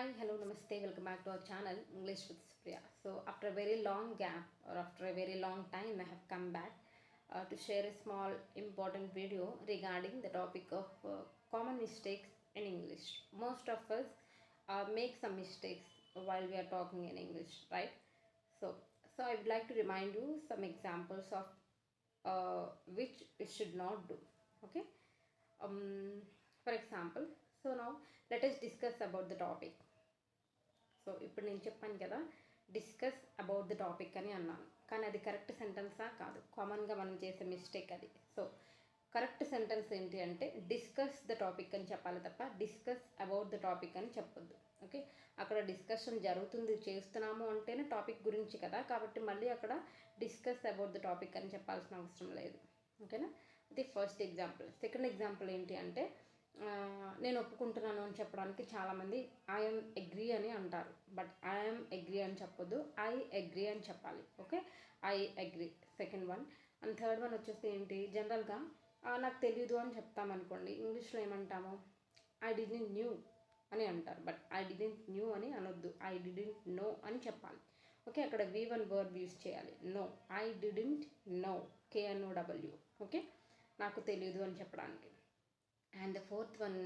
Hi, hello, namaste. Welcome back to our channel English with Supriya. So, after a very long gap or after a very long time, I have come back to share a small important video regarding the topic of common mistakes in English. Most of us make some mistakes while we are talking in English, right? So I would like to remind you some examples of which we should not do. Okay. Um, for example, so now let us discuss about the topic. So ఇప్పుడు నేను చెప్పాను కదా, discuss about the topic అని అన్నాను, కానీ అది correct సెంటెన్సా కాదు, కామన్గా మనం చేసే మిస్టేక్ అది. సో కరెక్ట్ సెంటెన్స్ ఏంటి అంటే డిస్కస్ ద టాపిక్ అని చెప్పాలి తప్ప డిస్కస్ అబౌట్ ద టాపిక్ అని చెప్పొద్దు. ఓకే, అక్కడ డిస్కషన్ జరుగుతుంది, చేస్తున్నాము అంటేనే టాపిక్ గురించి కదా, కాబట్టి మళ్ళీ అక్కడ డిస్కస్ అబౌట్ ద టాపిక్ అని చెప్పాల్సిన అవసరం లేదు. ఓకేనా, అది ఫస్ట్ ఎగ్జాంపుల్. సెకండ్ ఎగ్జాంపుల్ ఏంటి అంటే నేను ఒప్పుకుంటున్నాను అని చెప్పడానికి చాలామంది ఐఎమ్ అగ్రీ అని అంటారు, బట్ ఐఎమ్ అగ్రీ అని చెప్పొద్దు, ఐ అగ్రీ అని చెప్పాలి. Okay, I agree second one. And third one వచ్చేసి ఏంటి, జనరల్గా నాకు తెలియదు అని చెప్తామనుకోండి, ఇంగ్లీష్లో ఏమంటాము, ఐ డిడెంట్ న్యూ అని అంటారు, బట్ ఐ డిడెంట్ న్యూ అని అనొద్దు, ఐ డిడెంట్ నో అని చెప్పాలి. ఓకే, అక్కడ V1 వర్బ్ యూస్ చేయాలి, no, I didn't know, KNOW. Okay, నాకు తెలియదు అని చెప్పడానికి. అండ్ ఫోర్త్ వన్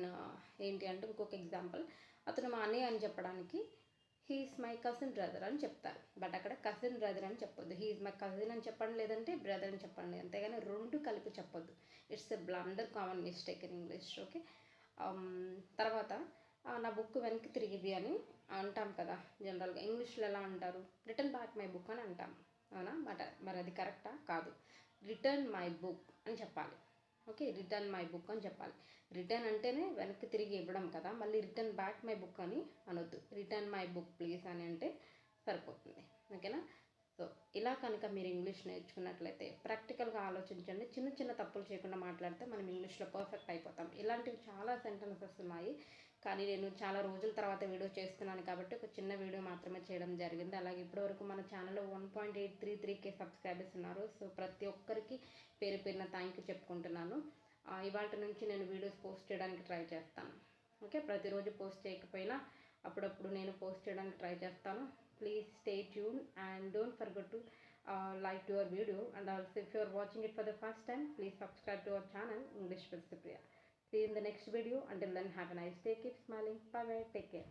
ఏంటి అంటే ఇంకొక ఎగ్జాంపుల్, అతను మా అన్నయ్య అని చెప్పడానికి హీఈస్ మై కజిన్ బ్రదర్ అని చెప్తారు, బట్ అక్కడ కజిన్ బ్రదర్ అని చెప్పొద్దు, హీఈస్ మై కజిన్ అని చెప్పండి, లేదంటే బ్రదర్ అని చెప్పండి, అంతేగాని రెండు కలిపి చెప్పొద్దు. It's a blunder, common mistake in English. Okay, తర్వాత నా బుక్ వెనక్కి తిరిగిది అని అంటాం కదా, జనరల్గా ఇంగ్లీష్లో ఎలా అంటారు, రిటర్న్ బ్యాక్ మై బుక్ అని అంటాం, అవునా? మరి అది కరెక్టా? కాదు, రిటర్న్ మై బుక్ అని చెప్పాలి. ఓకే, రిటర్న్ మై బుక్ అని చెప్పాలి. రిటర్న్ అంటేనే వెనక్కి తిరిగి ఇవ్వడం కదా, మళ్ళీ రిటర్న్ బ్యాక్ మై బుక్ అని అనొద్దు, రిటర్న్ మై బుక్ ప్లీజ్ అని అంటే సరిపోతుంది. ఓకేనా? సో ఇలా కనుక మీరు ఇంగ్లీష్ నేర్చుకున్నట్లయితే ప్రాక్టికల్గా ఆలోచించండి, చిన్న చిన్న తప్పులు చేయకుండా మాట్లాడితే మనం ఇంగ్లీష్లో పర్ఫెక్ట్ అయిపోతాం. ఇలాంటివి చాలా సెంటెన్సెస్ ఉన్నాయి, కానీ నేను చాలా రోజుల తర్వాత వీడియో చేస్తున్నాను కాబట్టి ఒక చిన్న వీడియో మాత్రమే చేయడం జరిగింది. అలాగే ఇప్పటివరకు మన ఛానల్లో 1.833K సబ్స్క్రైబర్స్ ఉన్నారు. సో ప్రతి ఒక్కరికి పేరు పేరున థ్యాంక్ యూ చెప్పుకుంటున్నాను. ఇవాళ నుంచి నేను వీడియోస్ పోస్ట్ చేయడానికి ట్రై చేస్తాను. ఓకే, ప్రతిరోజు పోస్ట్ చేయకపోయినా అప్పుడప్పుడు నేను పోస్ట్ చేయడానికి ట్రై చేస్తాను. Please stay tune and don't forget to like your video, and also if you are watching it for the first time, please subscribe to our channel English with Supriya. See you in the next video. Until then, have a nice day, keep smiling, bye bye, take care.